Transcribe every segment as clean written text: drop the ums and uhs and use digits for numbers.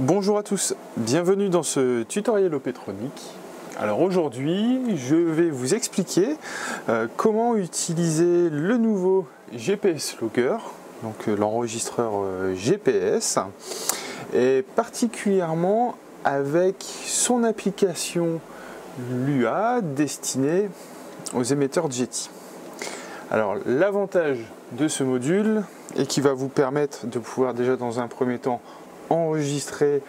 Bonjour à tous, bienvenue dans ce tutoriel Opétronique. Alors aujourd'hui, je vais vous expliquer comment utiliser le nouveau GPS Logger, donc l'enregistreur GPS, et particulièrement avec son application Lua destinée aux émetteurs Yeti. Alors l'avantage de ce module est qu'il va vous permettre de pouvoir déjà dans un premier temps enregistrer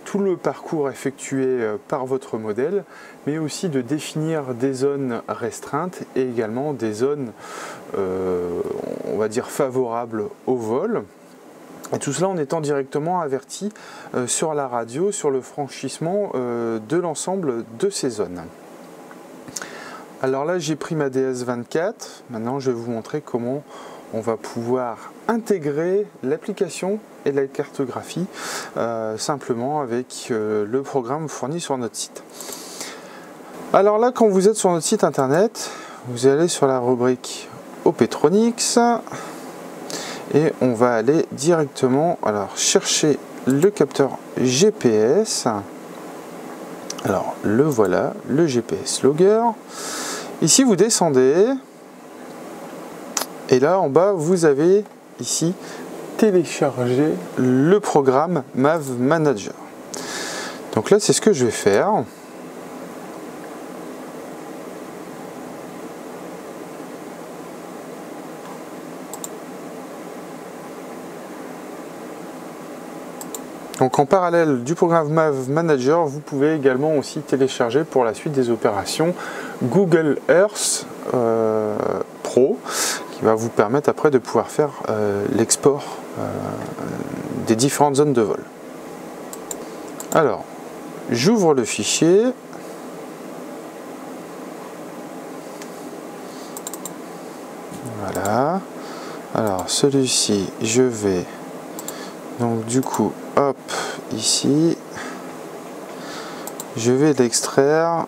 tout le parcours effectué par votre modèle, mais aussi de définir des zones restreintes et également des zones, on va dire, favorables au vol. Et tout cela en étant directement averti sur la radio, sur le franchissement de l'ensemble de ces zones. Alors là, j'ai pris ma DS24. Maintenant, je vais vous montrer comment on va pouvoir intégrer l'application et la cartographie simplement avec le programme fourni sur notre site. Alors là, quand vous êtes sur notre site internet, vous allez sur la rubrique Opétronics et on va aller directement chercher le capteur GPS. Alors le voilà, le GPS Logger. Ici vous descendez et là en bas vous avez ici télécharger le programme MAV Manager. Donc là c'est ce que je vais faire. Donc en parallèle du programme MAV Manager, vous pouvez également aussi télécharger pour la suite des opérations Google Earth Pro, qui va vous permettre après de pouvoir faire l'export des différentes zones de vol. Alors, j'ouvre le fichier. Voilà. Alors celui-ci, je vais donc du coup, hop, ici, je vais l'extraire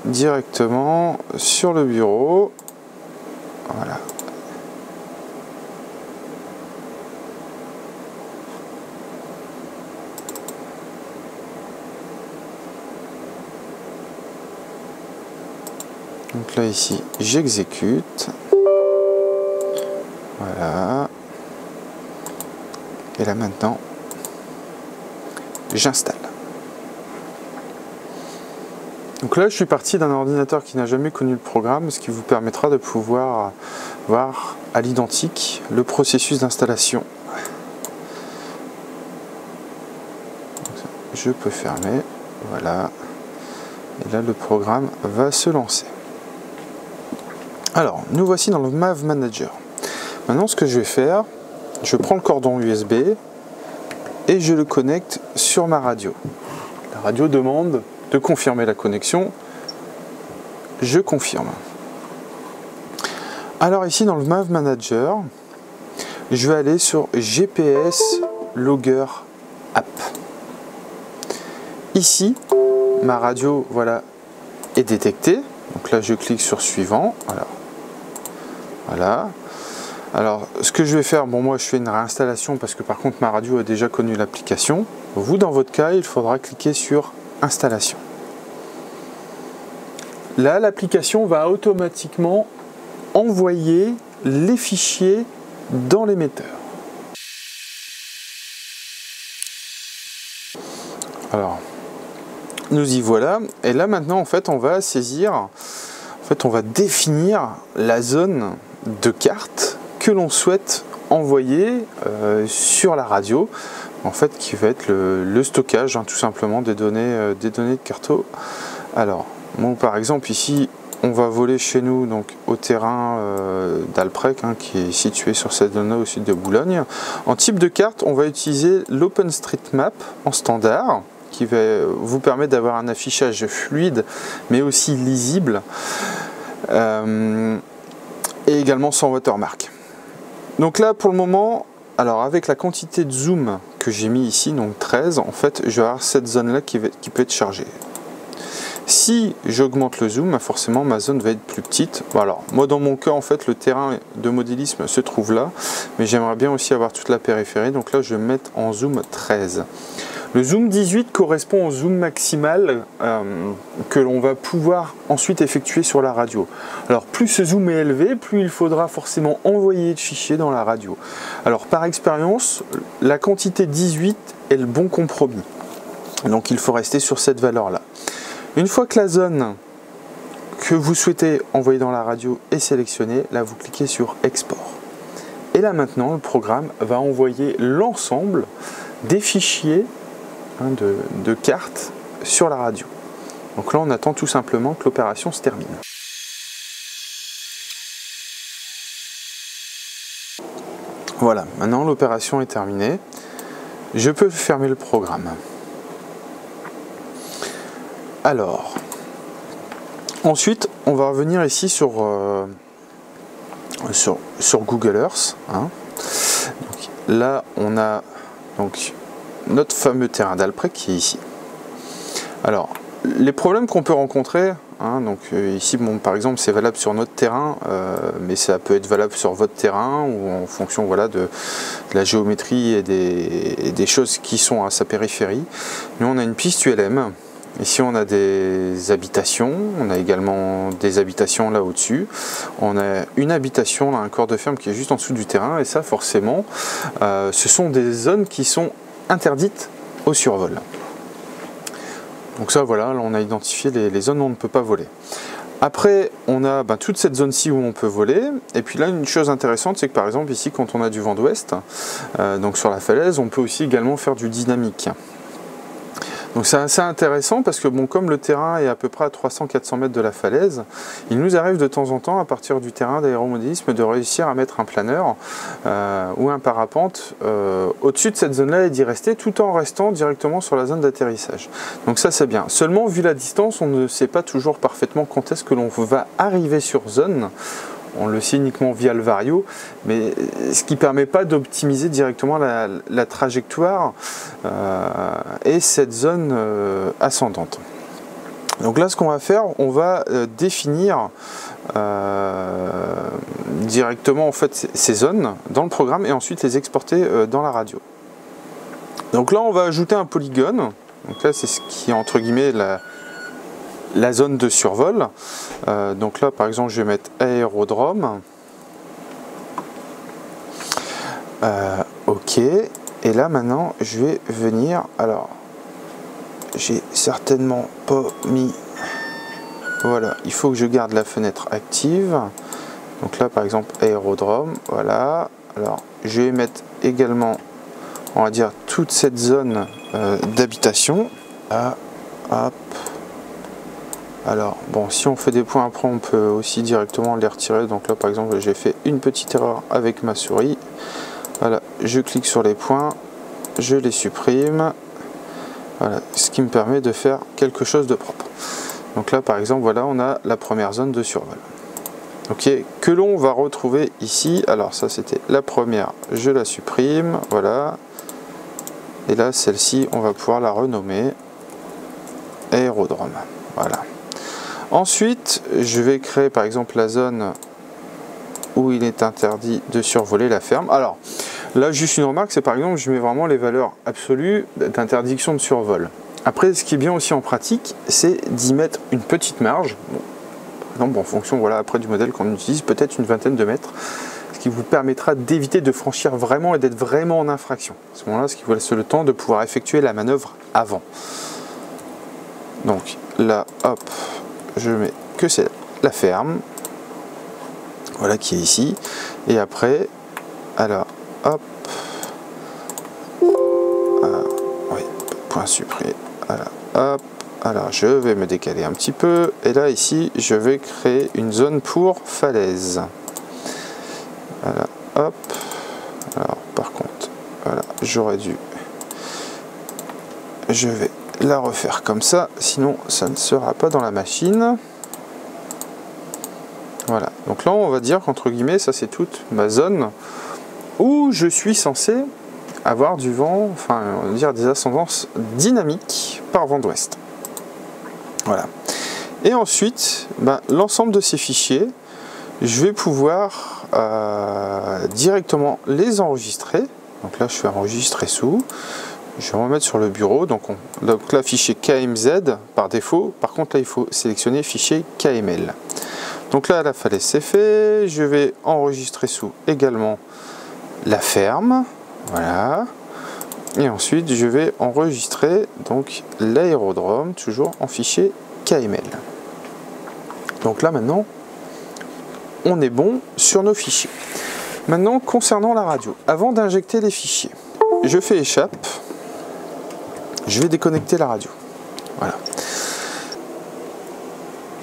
directement sur le bureau. Voilà. Donc là ici, j'exécute. Voilà. Et là maintenant, j'installe. Donc là, je suis parti d'un ordinateur qui n'a jamais connu le programme, ce qui vous permettra de pouvoir voir à l'identique le processus d'installation. Je peux fermer, voilà. Et là, le programme va se lancer. Alors, nous voici dans le MAV Manager. Maintenant, ce que je vais faire, je prends le cordon USB et je le connecte sur ma radio. La radio demande de confirmer la connexion. Je confirme. Alors ici dans le MAV Manager, je vais aller sur GPS Logger App. Ici, ma radio est détectée. Donc là, je clique sur suivant. Voilà. Alors, ce que je vais faire, moi je fais une réinstallation parce que par contre ma radio a déjà connu l'application. Vous, dans votre cas, il faudra cliquer sur installation. Là, l'application va automatiquement envoyer les fichiers dans l'émetteur. Alors, nous y voilà. Et là maintenant, en fait, on va saisir, on va définir la zone de carte que l'on souhaite envoyer sur la radio, en fait qui va être le stockage tout simplement des données de carto. Alors bon, par exemple ici on va voler chez nous donc au terrain d'Alprec qui est situé sur cette zone là au sud de Boulogne. En type de carte on va utiliser l'OpenStreetMap en standard qui va vous permettre d'avoir un affichage fluide mais aussi lisible et également sans watermark. Donc là pour le moment, alors avec la quantité de zoom que j'ai mis ici, donc 13, en fait je vais avoir cette zone là qui peut être chargée. Si j'augmente le zoom, forcément ma zone va être plus petite. Bon, alors, moi dans mon cas, en fait, le terrain de modélisme se trouve là, mais j'aimerais bien aussi avoir toute la périphérie, donc là je vais mettre en zoom 13. Le zoom 18 correspond au zoom maximal que l'on va pouvoir ensuite effectuer sur la radio. Alors plus ce zoom est élevé, plus il faudra forcément envoyer de fichiers dans la radio. Alors par expérience, la quantité 18 est le bon compromis. Donc il faut rester sur cette valeur-là. Une fois que la zone que vous souhaitez envoyer dans la radio est sélectionnée, là vous cliquez sur Export. Et là maintenant, le programme va envoyer l'ensemble des fichiers de cartes sur la radio. Donc là on attend tout simplement que l'opération se termine. Voilà, maintenant l'opération est terminée. Je peux fermer le programme. Alors, ensuite on va revenir ici sur Google Earth. Donc, là on a donc notre fameux terrain d'Alprec qui est ici. Alors, les problèmes qu'on peut rencontrer, donc ici, bon, par exemple, c'est valable sur notre terrain, mais ça peut être valable sur votre terrain ou en fonction voilà, de la géométrie et des choses qui sont à sa périphérie. Nous, on a une piste ULM. Ici, on a des habitations, on a également des habitations là au-dessus. On a une habitation, là, un corps de ferme qui est juste en dessous du terrain, et ça, forcément, ce sont des zones qui sont interdites au survol. Donc ça voilà, là on a identifié les zones où on ne peut pas voler. Après on a toute cette zone-ci où on peut voler, et puis là une chose intéressante c'est que par exemple ici quand on a du vent d'ouest, donc sur la falaise, on peut aussi également faire du dynamique. Donc c'est assez intéressant parce que bon, comme le terrain est à peu près à 300-400 mètres de la falaise, il nous arrive de temps en temps à partir du terrain d'aéromodélisme de réussir à mettre un planeur ou un parapente au-dessus de cette zone-là et d'y rester tout en restant directement sur la zone d'atterrissage. Donc ça c'est bien. Seulement vu la distance, on ne sait pas toujours parfaitement quand est-ce que l'on va arriver sur zone. On le sait uniquement via le vario, mais ce qui ne permet pas d'optimiser directement la trajectoire et cette zone ascendante. Donc là, ce qu'on va faire, on va définir directement en fait ces zones dans le programme et ensuite les exporter dans la radio. Donc là, on va ajouter un polygone. Donc là, c'est ce qui est entre guillemets la zone de survol. Donc là par exemple je vais mettre aérodrome. Ok, et là maintenant je vais venir, alors j'ai certainement pas mis, voilà, il faut que je garde la fenêtre active. Donc là par exemple aérodrome, voilà. Alors je vais mettre également, on va dire, toute cette zone d'habitation. Hop. Alors, bon, si on fait des points après, on peut aussi directement les retirer. Donc là, par exemple, j'ai fait une petite erreur avec ma souris. Voilà, je clique sur les points, je les supprime. Voilà, ce qui me permet de faire quelque chose de propre. Donc là, par exemple, voilà, on a la première zone de survol. Ok, que l'on va retrouver ici. Alors ça, c'était la première, je la supprime. Voilà. Et là, celle-ci, on va pouvoir la renommer aérodrome. Voilà. Ensuite, je vais créer par exemple la zone où il est interdit de survoler la ferme. Alors, là, juste une remarque, c'est par exemple, je mets vraiment les valeurs absolues d'interdiction de survol. Après, ce qui est bien aussi en pratique, c'est d'y mettre une petite marge. Bon, par exemple, en fonction, voilà, après du modèle qu'on utilise, peut-être une vingtaine de mètres, ce qui vous permettra d'éviter de franchir vraiment et d'être vraiment en infraction. À ce moment-là, ce qui vous laisse le temps de pouvoir effectuer la manœuvre avant. Donc là, hop, je mets que c'est la ferme, voilà, qui est ici. Et après, alors, hop, oui, point supprimé, voilà, hop, alors je vais me décaler un petit peu, et là ici, je vais créer une zone pour falaise. Voilà, hop, alors par contre, voilà, j'aurais dû, je vais la refaire comme ça, sinon ça ne sera pas dans la machine. Voilà, donc là on va dire qu'entre guillemets ça c'est toute ma zone où je suis censé avoir du vent, enfin on va dire des ascendances dynamiques par vent d'ouest. Voilà. Et ensuite, l'ensemble de ces fichiers, je vais pouvoir directement les enregistrer. Donc là, je fais enregistrer sous. Je vais remettre sur le bureau. Donc là, fichier KMZ par défaut. Par contre, là, il faut sélectionner fichier KML. Donc là, la falaise, c'est fait. Je vais enregistrer sous également la ferme. Voilà. Et ensuite, je vais enregistrer donc l'aérodrome, toujours en fichier KML. Donc là, maintenant, on est bon sur nos fichiers. Maintenant, concernant la radio, avant d'injecter les fichiers, je fais échappe. Je vais déconnecter la radio. Voilà.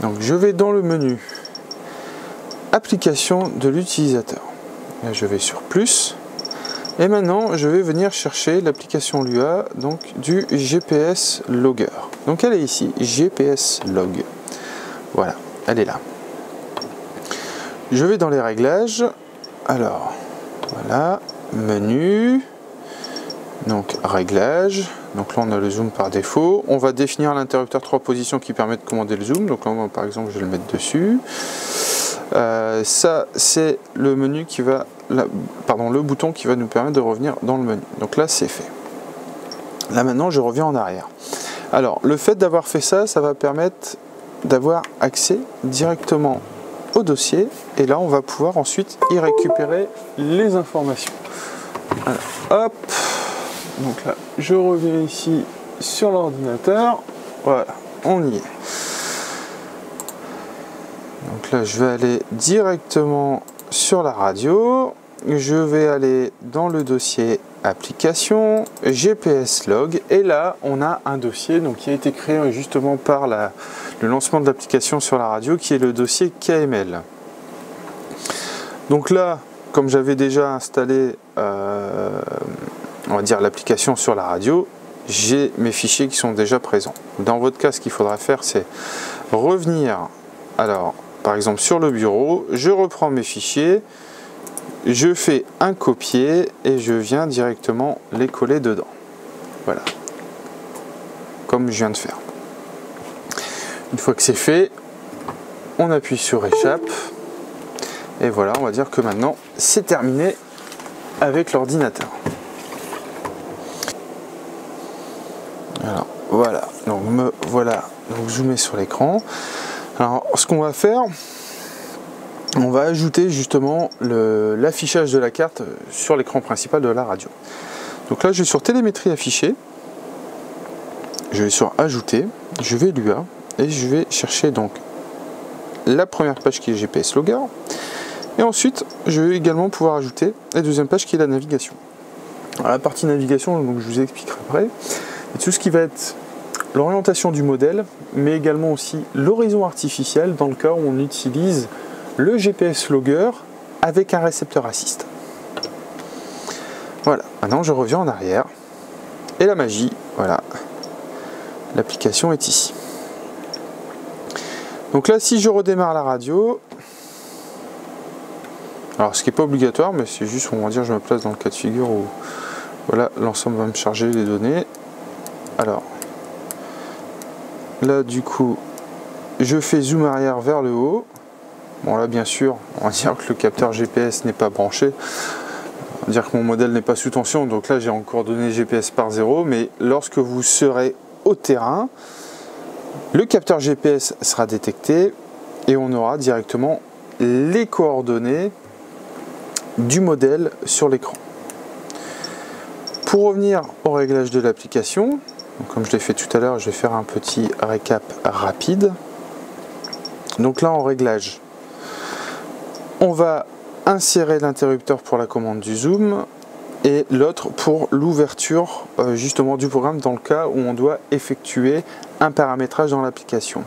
Donc, je vais dans le menu application de l'utilisateur. Là, je vais sur plus. Et maintenant, je vais venir chercher l'application Lua, donc du GPS Logger. Donc, elle est ici, GPS Log. Voilà, elle est là. Je vais dans les réglages. Alors, voilà, menu. Donc, réglages. Donc là, on a le zoom par défaut. On va définir l'interrupteur 3 positions qui permet de commander le zoom. Donc là, par exemple, je vais le mettre dessus. Ça, c'est le menu qui va, le bouton qui va nous permettre de revenir dans le menu. Donc là, c'est fait. Là, maintenant, je reviens en arrière. Alors, le fait d'avoir fait ça, ça va permettre d'avoir accès directement au dossier. Et là, on va pouvoir ensuite y récupérer les informations. Alors, hop. Donc là, je reviens ici sur l'ordinateur. Voilà, on y est. Donc là, je vais aller directement sur la radio. Je vais aller dans le dossier application, GPS log. Et là, on a un dossier donc, qui a été créé justement par le lancement de l'application sur la radio, qui est le dossier KML. Donc là, comme j'avais déjà installé, on va dire l'application sur la radio, j'ai mes fichiers qui sont déjà présents. Dans votre cas, ce qu'il faudra faire, c'est revenir, alors par exemple sur le bureau, je reprends mes fichiers, je fais un copier et je viens directement les coller dedans. Voilà, comme je viens de faire. Une fois que c'est fait, on appuie sur échappe et voilà, on va dire que maintenant c'est terminé avec l'ordinateur. Alors voilà, donc me voilà, donc zoomer sur l'écran. Alors ce qu'on va faire, on va ajouter justement l'affichage de la carte sur l'écran principal de la radio. Donc là je vais sur télémétrie affichée, je vais sur ajouter, je vais Lua et je vais chercher donc la première page qui est GPS Logger et ensuite je vais également pouvoir ajouter la deuxième page qui est la navigation. Alors, la partie navigation, donc je vous expliquerai après. Et tout ce qui va être l'orientation du modèle, mais également aussi l'horizon artificiel dans le cas où on utilise le GPS Logger avec un récepteur assist. Voilà, maintenant je reviens en arrière et la magie, voilà, l'application est ici. Donc là, si je redémarre la radio, alors ce qui n'est pas obligatoire, mais c'est juste, on va dire, je me place dans le cas de figure où voilà, l'ensemble va me charger les données. Alors, là du coup, je fais zoom arrière vers le haut. Bon là bien sûr, on va dire que le capteur GPS n'est pas branché. On va dire que mon modèle n'est pas sous tension, donc là j'ai encore donné GPS par 0. Mais lorsque vous serez au terrain, le capteur GPS sera détecté et on aura directement les coordonnées du modèle sur l'écran. Pour revenir au réglage de l'application, comme je l'ai fait tout à l'heure, je vais faire un petit récap rapide. Donc là en réglage, on va insérer l'interrupteur pour la commande du zoom et l'autre pour l'ouverture justement du programme dans le cas où on doit effectuer un paramétrage dans l'application.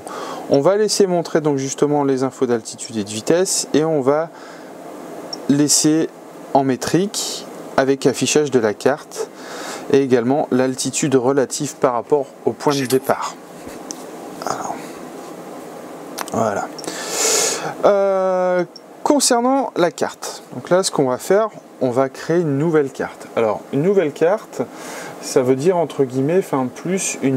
On va laisser montrer donc justement les infos d'altitude et de vitesse et on va laisser en métrique avec affichage de la carte et également l'altitude relative par rapport au point de départ. Alors, voilà. Concernant la carte, donc là ce qu'on va faire, on va créer une nouvelle carte. Alors une nouvelle carte, ça veut dire entre guillemets, enfin plus un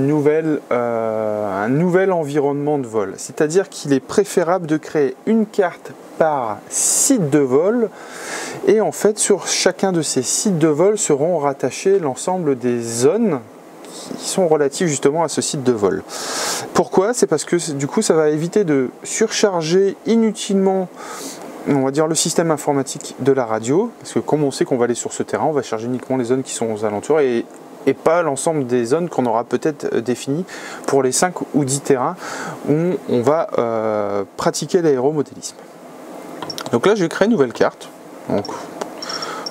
nouvel environnement de vol. C'est-à-dire qu'il est préférable de créer une carte par site de vol, et en fait sur chacun de ces sites de vol seront rattachés l'ensemble des zones qui sont relatives justement à ce site de vol. Pourquoi? C'est parce que du coup ça va éviter de surcharger inutilement, on va dire, le système informatique de la radio, parce que comme on sait qu'on va aller sur ce terrain, on va charger uniquement les zones qui sont aux alentours et pas l'ensemble des zones qu'on aura peut-être définies pour les 5 ou 10 terrains où on va pratiquer l'aéromodélisme. Donc là je vais créer une nouvelle carte. Donc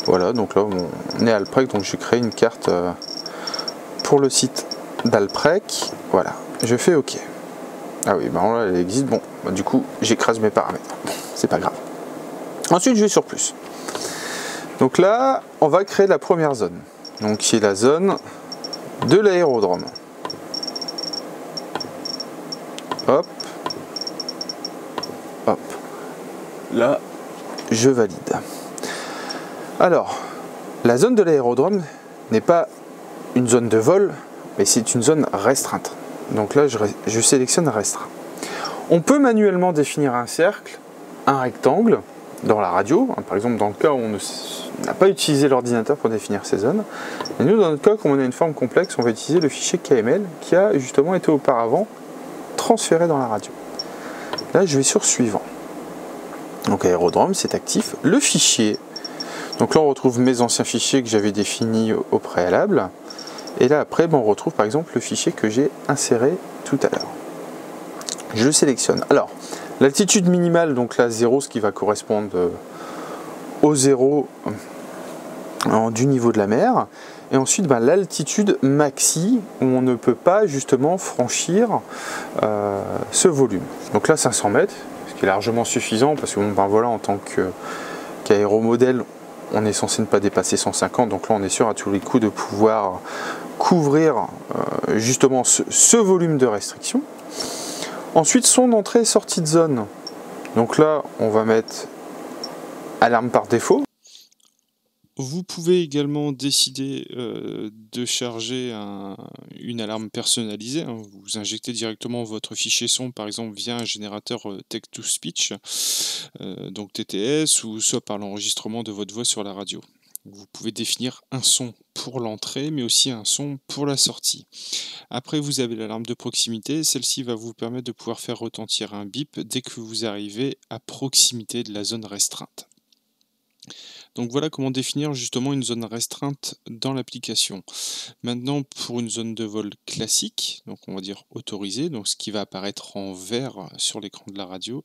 voilà, donc là on est à Alprec, donc je vais créer une carte pour le site d'Alprec. Voilà, je fais OK. Ah oui, ben là elle existe. Bon, bah, du coup j'écrase mes paramètres. Bon, c'est pas grave. Ensuite je vais sur plus. Donc là on va créer la première zone, donc qui est la zone de l'aérodrome. Hop, hop. Là je valide. Alors la zone de l'aérodrome n'est pas une zone de vol, mais c'est une zone restreinte. Donc là je sélectionne restreint. On peut manuellement définir un cercle, un rectangle dans la radio, par exemple dans le cas où on n'a pas utilisé l'ordinateur pour définir ces zones. Et nous, dans notre cas, comme on a une forme complexe, on va utiliser le fichier KML qui a justement été auparavant transféré dans la radio. Là je vais sur suivant. Donc aérodrome, c'est actif. Le fichier, donc là on retrouve mes anciens fichiers que j'avais définis au préalable. Et là après, on retrouve par exemple le fichier que j'ai inséré tout à l'heure. Je le sélectionne. Alors, l'altitude minimale, donc là 0, ce qui va correspondre au 0 du niveau de la mer. Et ensuite l'altitude maxi, où on ne peut pas justement franchir ce volume. Donc là 500 mètres, ce qui est largement suffisant, parce que voilà, en tant qu'aéromodèle, on est censé ne pas dépasser 150, donc là on est sûr à tous les coups de pouvoir couvrir justement ce volume de restriction. Ensuite, son entrée et sortie de zone. Donc là, on va mettre alarme par défaut. Vous pouvez également décider de charger une alarme personnalisée. Hein. Vous injectez directement votre fichier son, par exemple, via un générateur text-to-speech, donc TTS, ou soit par l'enregistrement de votre voix sur la radio. Vous pouvez définir un son pour l'entrée, mais aussi un son pour la sortie. Après, vous avez l'alarme de proximité. Celle-ci va vous permettre de pouvoir faire retentir un bip dès que vous arrivez à proximité de la zone restreinte. Donc voilà comment définir justement une zone restreinte dans l'application. Maintenant, pour une zone de vol classique, donc on va dire autorisée, donc ce qui va apparaître en vert sur l'écran de la radio,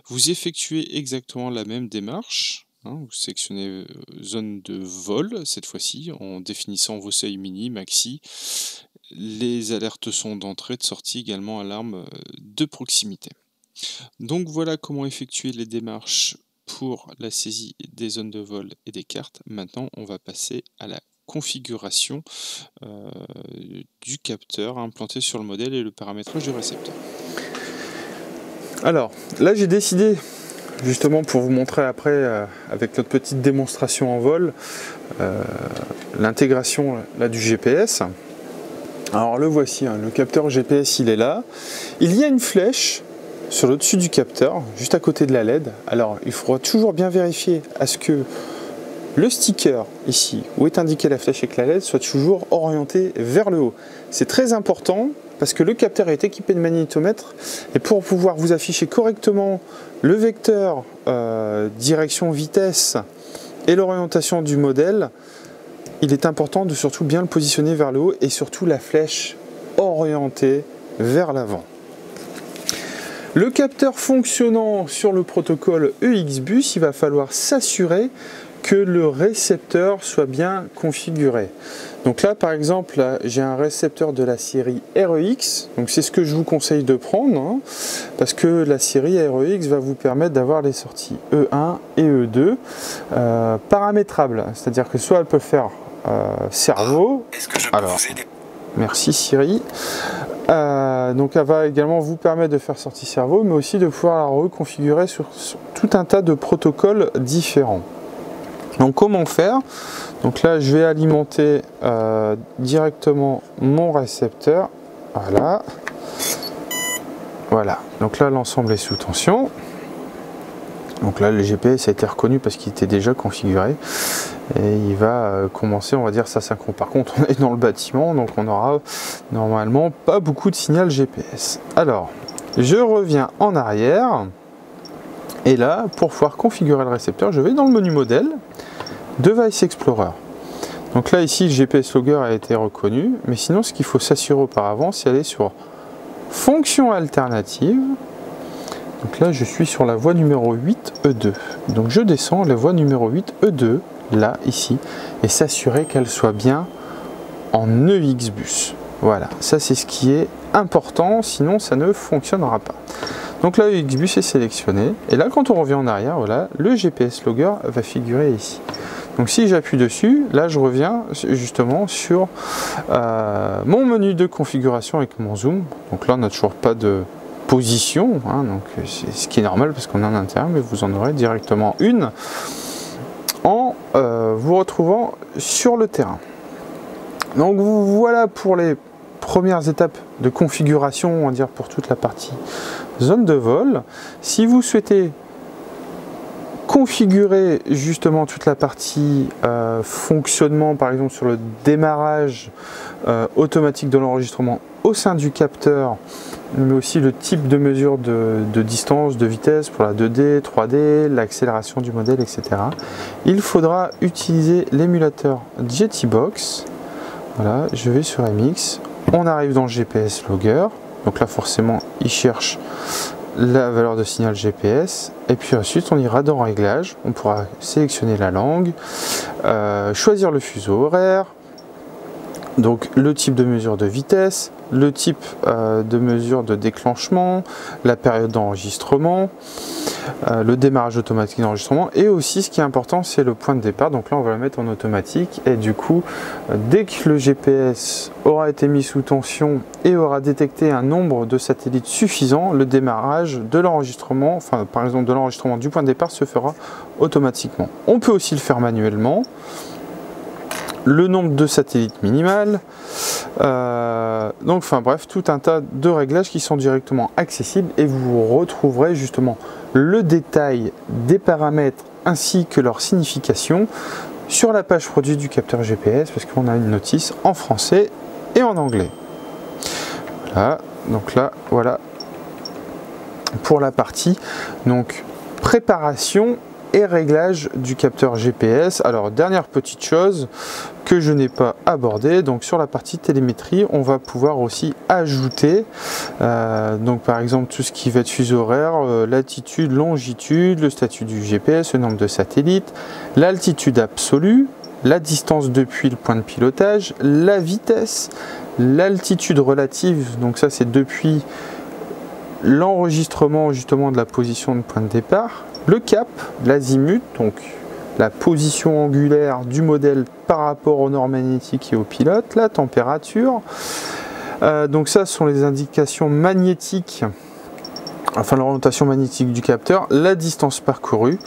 vous effectuez exactement la même démarche. Vous sélectionnez zone de vol, cette fois-ci, en définissant vos seuils mini, maxi. Les alertes sont d'entrée, de sortie, également alarme de proximité. Donc voilà comment effectuer les démarches pour la saisie des zones de vol et des cartes. Maintenant, on va passer à la configuration du capteur implanté sur le modèle et le paramétrage du récepteur. Alors, là j'ai décidé, justement pour vous montrer après, avec notre petite démonstration en vol, l'intégration là du GPS. Alors le voici, hein, le capteur GPS il est là. Il y a une flèche sur le dessus du capteur, juste à côté de la LED. Alors il faudra toujours bien vérifier à ce que le sticker ici, où est indiquée la flèche avec la LED, soit toujours orienté vers le haut. C'est très important parce que le capteur est équipé de magnétomètre et pour pouvoir vous afficher correctement le vecteur direction vitesse et l'orientation du modèle, il est important de surtout bien le positionner vers le haut et surtout la flèche orientée vers l'avant. Le capteur fonctionnant sur le protocole EXBus, il va falloir s'assurer que le récepteur soit bien configuré. Donc là par exemple, j'ai un récepteur de la série REX, donc c'est ce que je vous conseille de prendre, hein, parce que la série REX va vous permettre d'avoir les sorties E1 et E2 paramétrables, c'est-à-dire que soit elle peut faire cerveau. Est-ce que je peux vous aider ? Merci Siri. Donc elle va également vous permettre de faire sortie cerveau, mais aussi de pouvoir la reconfigurer sur tout un tas de protocoles différents. Donc comment faire? Donc là je vais alimenter directement mon récepteur. Voilà. Voilà. Donc là l'ensemble est sous tension. Donc là le GPS a été reconnu parce qu'il était déjà configuré. Et il va commencer, on va dire, sa synchro. Par contre, on est dans le bâtiment, donc on aura normalement pas beaucoup de signal GPS. Alors, je reviens en arrière. Et là, pour pouvoir configurer le récepteur, je vais dans le menu modèle, Device Explorer. Donc là, ici, le GPS Logger a été reconnu. Mais sinon, ce qu'il faut s'assurer auparavant, c'est aller sur Fonction alternative. Donc là, je suis sur la voie numéro 8 E2. Donc je descends la voie numéro 8 E2. Là, ici, et s'assurer qu'elle soit bien en EXBus. Voilà, ça c'est ce qui est important, sinon ça ne fonctionnera pas. Donc là, EXBus est sélectionné, et là quand on revient en arrière, voilà, le GPS Logger va figurer ici. Donc si j'appuie dessus, là je reviens justement sur mon menu de configuration avec mon zoom. Donc là on n'a toujours pas de position, hein, donc c'est ce qui est normal parce qu'on est en interne, mais vous en aurez directement une en vous retrouvant sur le terrain. Donc voilà pour les premières étapes de configuration, on va dire, pour toute la partie zone de vol. Si vous souhaitez configurer justement toute la partie fonctionnement, par exemple sur le démarrage automatique de l'enregistrement au sein du capteur, mais aussi le type de mesure de distance, de vitesse pour la 2D, 3D, l'accélération du modèle, etc. Il faudra utiliser l'émulateur Jettybox. Voilà, je vais sur MX, on arrive dans le GPS Logger, donc là forcément il cherche la valeur de signal GPS, et puis ensuite on ira dans Réglages, on pourra sélectionner la langue, choisir le fuseau horaire, donc le type de mesure de vitesse, le type de mesure de déclenchement, la période d'enregistrement, le démarrage automatique d'enregistrement, et aussi ce qui est important c'est le point de départ. Donc là on va le mettre en automatique, et du coup dès que le GPS aura été mis sous tension et aura détecté un nombre de satellites suffisant, le démarrage de l'enregistrement, enfin par exemple de l'enregistrement du point de départ, se fera automatiquement. On peut aussi le faire manuellement. Le nombre de satellites minimal, donc enfin bref, tout un tas de réglages qui sont directement accessibles, et vous retrouverez justement le détail des paramètres ainsi que leur signification sur la page produit du capteur GPS, parce qu'on a une notice en français et en anglais. Voilà, donc là voilà pour la partie donc préparation et réglage du capteur GPS. Alors dernière petite chose que je n'ai pas abordé, donc sur la partie télémétrie, on va pouvoir aussi ajouter donc par exemple tout ce qui va être fuseau horaire, latitude, longitude, le statut du GPS, le nombre de satellites, l'altitude absolue, la distance depuis le point de pilotage, la vitesse, l'altitude relative, donc ça c'est depuis l'enregistrement justement de la position de point de départ, le cap, l'azimut, donc la position angulaire du modèle par rapport aux normes magnétiques et au pilote, la température. Donc ça ce sont les indications magnétiques, enfin l'orientation magnétique du capteur, la distance parcourue.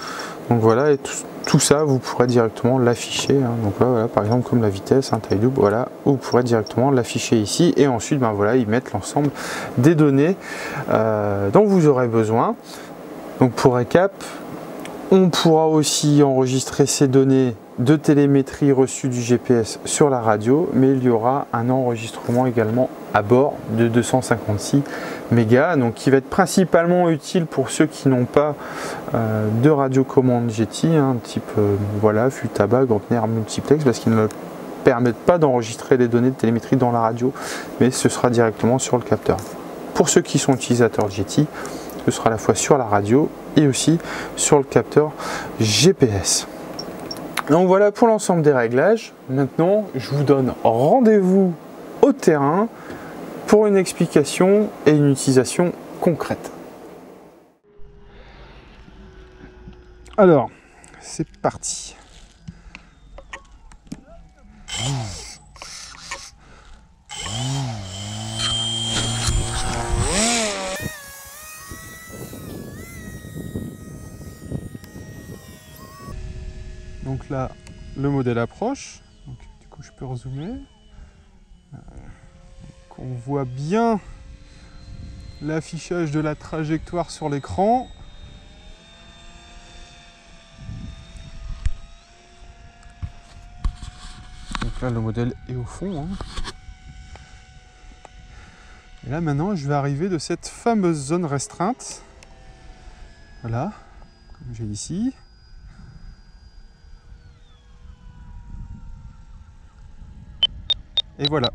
Donc voilà, et tout ça vous pourrez directement l'afficher. Hein. Donc là, voilà, par exemple comme la vitesse, taille double, voilà, vous pourrez directement l'afficher ici, et ensuite ben voilà, ils mettent l'ensemble des données dont vous aurez besoin. Donc pour récap, on pourra aussi enregistrer ces données de télémétrie reçues du GPS sur la radio, mais il y aura un enregistrement également à bord de 256 mégas, donc qui va être principalement utile pour ceux qui n'ont pas de radiocommande Jetty, hein, type voilà, flux tabac, Graupner, multiplex, parce qu'ils ne permettent pas d'enregistrer les données de télémétrie dans la radio, mais ce sera directement sur le capteur. Pour ceux qui sont utilisateurs Jetty, ce sera à la fois sur la radio et aussi sur le capteur GPS. Donc voilà pour l'ensemble des réglages. Maintenant, je vous donne rendez-vous au terrain pour une explication et une utilisation concrète. Alors, c'est parti. Donc là, le modèle approche. Donc, du coup, je peux rezoomer. On voit bien l'affichage de la trajectoire sur l'écran. Donc là, le modèle est au fond. Et là, maintenant, je vais arriver de cette fameuse zone restreinte. Voilà, comme j'ai ici. Et voilà.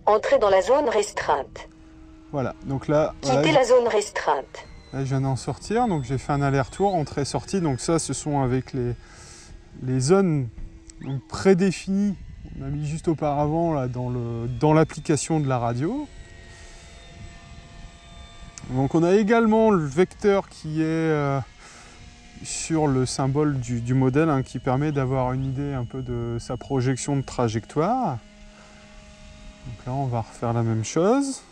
Entrez dans la zone restreinte. Voilà, donc là... Quittez la zone restreinte. Là, je viens d'en sortir, donc j'ai fait un aller-retour, entrée-sortie. Donc ça, ce sont avec les zones prédéfinies. On a mis juste auparavant là, dans l'application de la radio. Donc on a également le vecteur qui est sur le symbole du modèle, hein, qui permet d'avoir une idée un peu de sa projection de trajectoire. Donc là, on va refaire la même chose.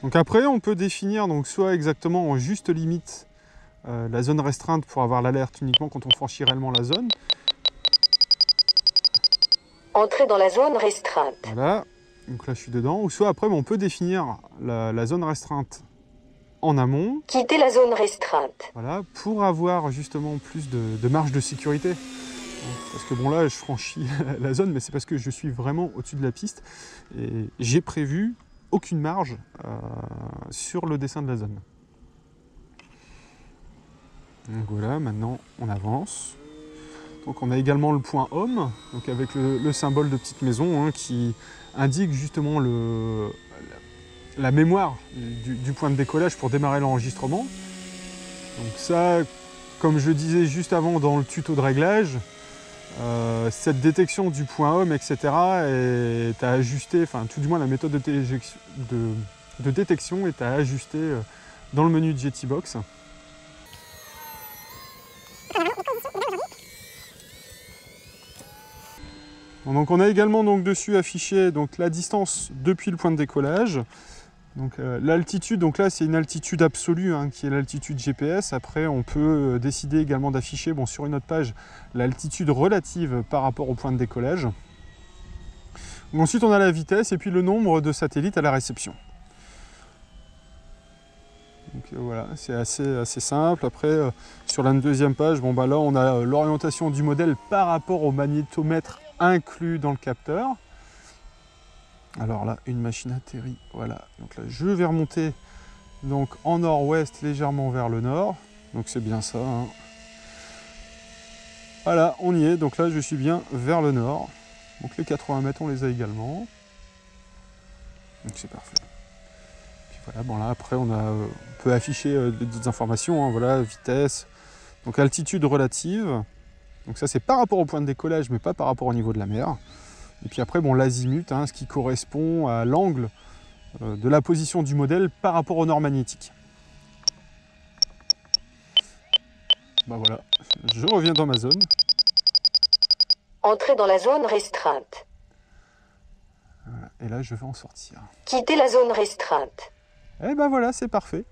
Donc après, on peut définir donc soit exactement en juste limite la zone restreinte pour avoir l'alerte uniquement quand on franchit réellement la zone. Entrez dans la zone restreinte. Voilà, donc là je suis dedans. Ou soit après, on peut définir la zone restreinte en amont. Quittez la zone restreinte. Voilà, pour avoir justement plus de marge de sécurité. Parce que bon là, je franchis la zone, mais c'est parce que je suis vraiment au-dessus de la piste. Et j'ai prévu aucune marge sur le dessin de la zone. Donc voilà, maintenant on avance. Donc on a également le point home, donc avec le symbole de petite maison, hein, qui indique justement la mémoire du point de décollage pour démarrer l'enregistrement. Donc ça, comme je le disais juste avant dans le tuto de réglage, cette détection du point home, etc. est à ajuster, enfin tout du moins la méthode de détection est à ajuster dans le menu de Jetbox. Donc on a également donc dessus affiché donc la distance depuis le point de décollage. Donc l'altitude, donc là c'est une altitude absolue, hein, qui est l'altitude GPS. Après on peut décider également d'afficher, bon, sur une autre page, l'altitude relative par rapport au point de décollage. Donc, ensuite on a la vitesse et puis le nombre de satellites à la réception. Donc voilà, c'est assez simple. Après sur la deuxième page, bon bah là on a l'orientation du modèle par rapport au magnétomètre inclus dans le capteur. Alors là, une machine atterrit, voilà. Donc là, je vais remonter donc en nord-ouest, légèrement vers le nord. Donc c'est bien ça, hein. Voilà, on y est. Donc là, je suis bien vers le nord. Donc les 80 mètres, on les a également. Donc c'est parfait. Puis voilà, bon là, après, on peut afficher d'autres informations, hein, voilà, vitesse, donc altitude relative. Donc ça, c'est par rapport au point de décollage, mais pas par rapport au niveau de la mer. Et puis après, bon, l'azimut, hein, ce qui correspond à l'angle de la position du modèle par rapport au nord magnétique. Bah voilà, je reviens dans ma zone. Entrez dans la zone restreinte. Voilà, et là, je vais en sortir. Quittez la zone restreinte. Et ben voilà, c'est parfait.